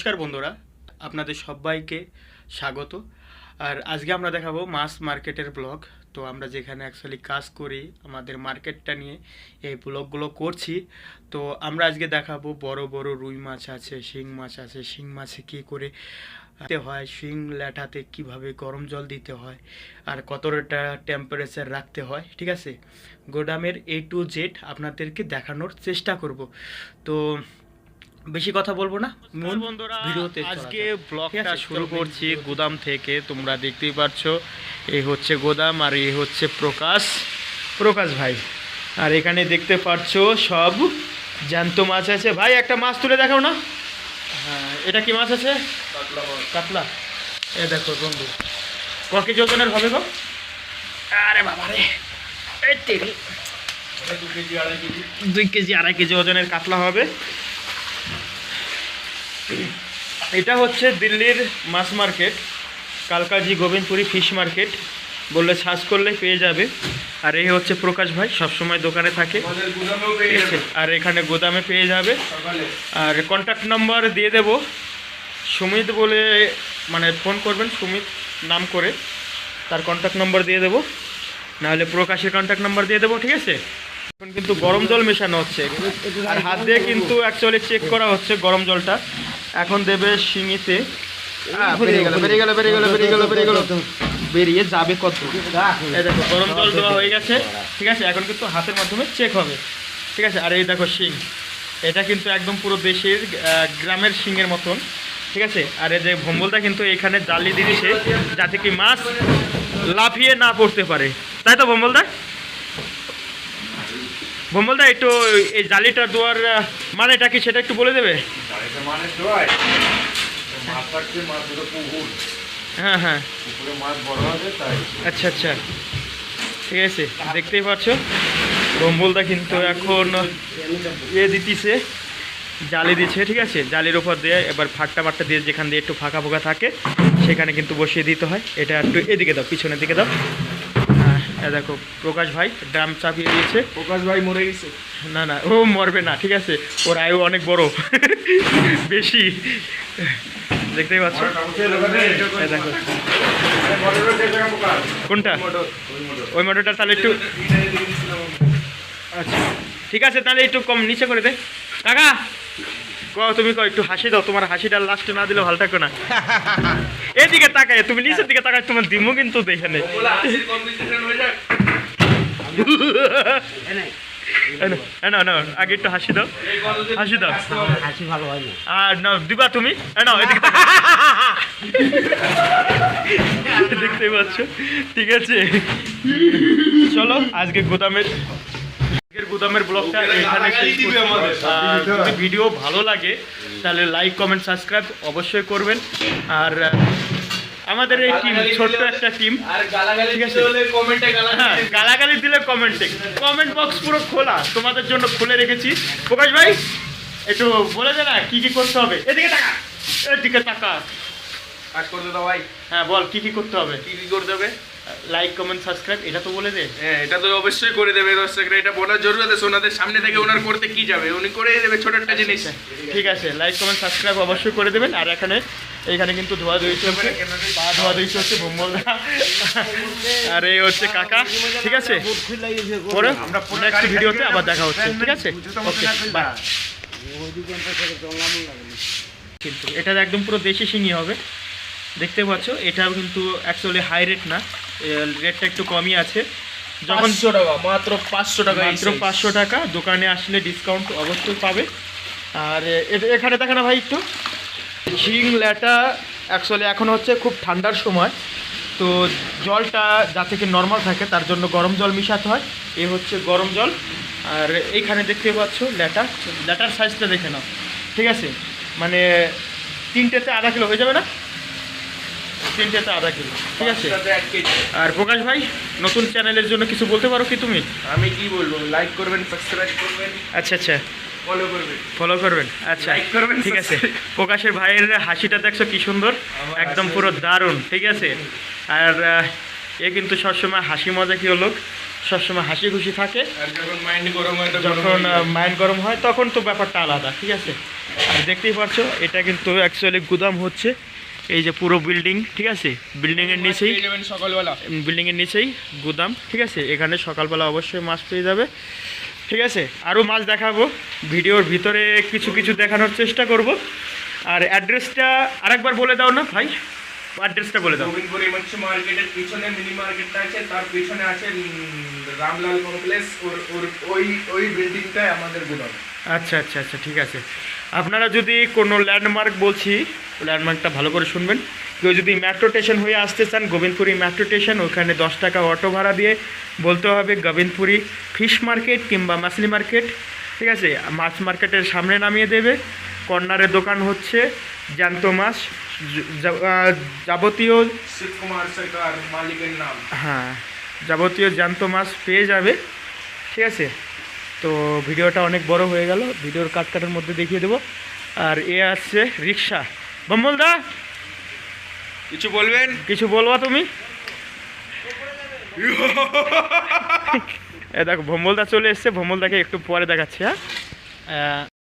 নমস্কার বন্ধুরা, আপনাদের সবাইকে স্বাগত। আর আজকে আমরা দেখাবো মাছ মার্কেটের ব্লগ। তো আমরা যেখানে অ্যাকচুয়ালি কাজ করি আমাদের মার্কেটটা নিয়ে এই ব্লগগুলো করছি। তো আমরা আজকে দেখাবো বড় বড় রুই মাছ আছে, শিং মাছ আছে, শিং মাছে কী করে দিতে হয়, শিং ল্যাঠাতে কিভাবে গরম জল দিতে হয় আর কতটা টেম্পারেচার রাখতে হয়, ঠিক আছে। গোদামের A to Z আপনাদেরকে দেখানোর চেষ্টা করব। তো বেশি কথা বলবো না, মূল ভিডিওতে আজকে ব্লগটা শুরু করছি গোদাম থেকে। তোমরা দেখতেই পাচ্ছ এই হচ্ছে গোদাম আর এই হচ্ছে প্রকাশ ভাই। আর এখানে দেখতে পাচ্ছ সব জ্যান্ত মাছ আছে। ভাই একটা মাছ তুলে দেখাও না। হ্যাঁ, এটা কি মাছ আছে? কাতলা। এ দেখো বন্ধু, ক কেজি ওজনের হবে গো? আরে বাবা রে, 2-2.5 কেজি ওজনের কাতলা হবে। এটা হচ্ছে দিল্লির মাছ মার্কেট, কালকাজি গোবিন্দপুরি ফিশ মার্কেট বললে সার্চ করলে পেয়ে যাবে। আর এই হচ্ছে প্রকাশ ভাই, সবসময় দোকানে থাকে, আর এখানে গোদামে পেয়ে যাবে। আর কন্ট্যাক্ট নাম্বার দিয়ে দেব, সুমিত বলে মানে ফোন করবেন, সুমিত নাম করে তার কন্ট্যাক্ট নাম্বার দিয়ে দেবো, নাহলে প্রকাশের কন্ট্যাক্ট নাম্বার দিয়ে দেবো, ঠিক আছে। এখন কিন্তু গরম জল মেশানো হচ্ছে আর হাত দিয়ে কিন্তু অ্যাকচুয়ালি চেক করা হচ্ছে গরম জলটা। এখন দেবে শিঙিতে, বেরিয়ে যাবে কত। এই দেখো গরম জল দেওয়া হয়ে গেছে, ঠিক আছে। এখন কিন্তু হাতের মাধ্যমে চেক হবে, ঠিক আছে। আর এই দেখো শিং, এটা কিন্তু একদম পুরো দেশের গ্রামের শিঙের মতন, ঠিক আছে। আর এই যে ভম্বলটা কিন্তু এখানে জালি দিয়েছে যাতে কি মাছ লাফিয়ে না পড়তে পারে, তাই তো ভম্বলদা? ভম্বলদা একটু এই জালিটা দেওয়ার মানেটা কি সেটা একটু বলে দেবে? হ্যাঁ হ্যাঁ, আচ্ছা আচ্ছা, ঠিক আছে। দেখতেই পাচ্ছ ভম্বলদা কিন্তু এখন দিতেছে, জালি দিচ্ছে, ঠিক আছে। জালির উপর দিয়ে এবার ফাট্টা দিয়ে যেখান দিয়ে একটু ফাঁকা ফোঁকা থাকে সেখানে কিন্তু বসিয়ে দিতে হয়। এটা একটু এদিকে দাও, পিছনের দিকে দাও। হ্যাঁ দেখো প্রকাশ ভাই ড্রাম চাপিয়ে দিয়েছে। প্রকাশ ভাই মরে গেছে? না না, ও মরবে না, ঠিক আছে, ওর আয়ু অনেক বড় বেশি। দেখতেই পাচ্ছ, দেখো কোনটা ওই মোটরটা, তাহলে একটু আচ্ছা ঠিক আছে, তাহলে একটু কম নিচে করে দে কাকা। তুমি একটু হাসি দাও, তোমার হাসিটা লাস্টে না দিলে ভালো থাকো না। এদিকে তাকায়, তুমি নিচের দিকে তাকায়, তোমার দিমু কিন্তু এখানে। আগে একটু হাসি দাও, হাসি দাও, হাসি ভালো হয় না। আর না দিবা তুমি, দেখতেই পাচ্ছ, ঠিক আছে। চলো আজকে গোদামের ব্লগটা এখানে শেষ করছি। যদি ভিডিও ভালো লাগে তাহলে লাইক কমেন্ট সাবস্ক্রাইব অবশ্যই করবেন। আর আমাদের এই টিম ছোট্ট একটা টিম, গালাগালি দিলে কমেন্ট বক্স পুরো খোলা, তোমাদের জন্য খুলে রেখেছি। প্রকাশ ভাই একটু বলে দে না কি কি করতে হবে। এদিকে টাকা, এদিকে টাকা কাজ করতে দাও ভাই। হ্যাঁ বল কি কি করতে হবে। কি কি করতে হবে? লাইক কমেন্ট সাবস্ক্রাইব, এটা তো বলে দে। হ্যাঁ এটা তো অবশ্যই করে দেবে দর্শকরা, এটা বলার জরুরত আছে। ওনাদের সামনে থেকে ওনার করতে কি যাবে, উনি করেই দেবে, ছোট একটা জিনিস। ঠিক আছে, লাইক কমেন্ট সাবস্ক্রাইব অবশ্যই করে দেবেন। আর এখানে কিন্তু ধোয়াধুয়ি চলছে, পা ধোয়াধুয়ি চলছে ভম্বলদা আর এই হচ্ছে কাকা, ঠিক আছে। পরে আমরা নেক্সট ভিডিওতে আবার দেখা হচ্ছে, ঠিক আছে, ওকে বাই। কিন্তু এটা একদম পুরো দেশি শিঙি হবে, দেখতে পাচ্ছ। এটাও কিন্তু অ্যাকচুয়ালি হাই রেট না, রেটটা একটু কমই আছে। যখন 500 টাকা, মাত্র 500 টাকা, মাত্র 500 টাকা। দোকানে আসলে ডিসকাউন্ট অবশ্যই পাবে। আর এখানে দেখে না ভাই একটু শিং ল্যাটা, অ্যাকচুয়ালি এখন হচ্ছে খুব ঠান্ডার সময়, তো জলটা যাতে কি নর্মাল থাকে তার জন্য গরম জল মিশাতে হয়। এ হচ্ছে গরম জল। আর এইখানে দেখতে পাচ্ছ ল্যাটার সাইজটা দেখে নাও, ঠিক আছে। মানে 3টেতে আধা কিলো হয়ে যাবে না, 3টেতে আধা কিলো, ঠিক আছে। আর প্রকাশ ভাই নতুন চ্যানেলের জন্য কিছু বলতে পারো কি তুমি? আমি কি বলবো, লাইক করবেন, সাবস্ক্রাইব করবেন, আচ্ছা আচ্ছা, ফলো করবেন, আচ্ছা ঠিক আছে। প্রকাশের ভাইয়ের হাসিটা দেখছো কি সুন্দর, একদম পুরো দারুণ, ঠিক আছে। আর এ কিন্তু সবসময় হাসি মজা কি লোক, সবসময় হাসি খুশি থাকে। আর যখন মাইন্ড গরম হয় তখন তখন তো ব্যাপারটা আলাদা, ঠিক আছে। আর দেখতেই পাচ্ছ এটা কিন্তু অ্যাকচুয়ালি গুদাম হচ্ছে, এই যে পুরো বিল্ডিং, ঠিক আছে, বিল্ডিংয়ের নিচেই, পেয়ে যাবেন সকালবেলা। বিল্ডিংয়ের নিচেই গুদাম, ঠিক আছে। এখানে সকালবেলা অবশ্যই মাছ পেয়ে যাবে, ঠিক আছে। আরও মাছ দেখাবো, ভিডিওর ভিতরে কিছু কিছু দেখানোর চেষ্টা করব। আর অ্যাড্রেসটা আরেকবার বলে দাও না ভাই, অ্যাড্রেসটা বলে দাও। গোবিন্দপুরি মৎস্য মার্কেটের পিছনে মিনি মার্কেটটা আছে, তার পিছনে আছে রামলাল কমপ্লেক্স, ওই বিল্ডিংটাই আমাদের গোদাম। আচ্ছা আচ্ছা আচ্ছা, ঠিক আছে। আপনারা যদি কোনো ল্যান্ডমার্ক বলছি, ল্যান্ডমার্কটা ভালো করে শুনবেন। কেউ যদি মেট্রো স্টেশন হয়ে আসতে চান, গোবিন্দপুরি মেট্রো স্টেশন, ওখানে 10 টাকা অটো ভাড়া দিয়ে বলতে হবে গোবিন্দপুরি ফিশ মার্কেট কিংবা মাছলি মার্কেট, ঠিক আছে। মাছ মার্কেটের সামনে নামিয়ে দেবে। কর্নারের দোকান হচ্ছে জ্যান্ত মাছ, যাবতীয়, শিবকুমার সরকার মালিকের নাম। হ্যাঁ, যাবতীয় জ্যান্ত মাছ পেয়ে যাবে, ঠিক আছে। তো ভিডিওটা অনেক বড় হয়ে গেল, ভিডিওর কাটকাটের মধ্যে দেখিয়ে দেবো। আর এ আসছে রিক্সা, বম্বলদা কিছু বলবেন? কিছু বলবা তুমি? এ দেখো ভম্বলদা চলে এসছে, ভম্বলদাকে একটু পরে দেখাচ্ছি। হ্যাঁ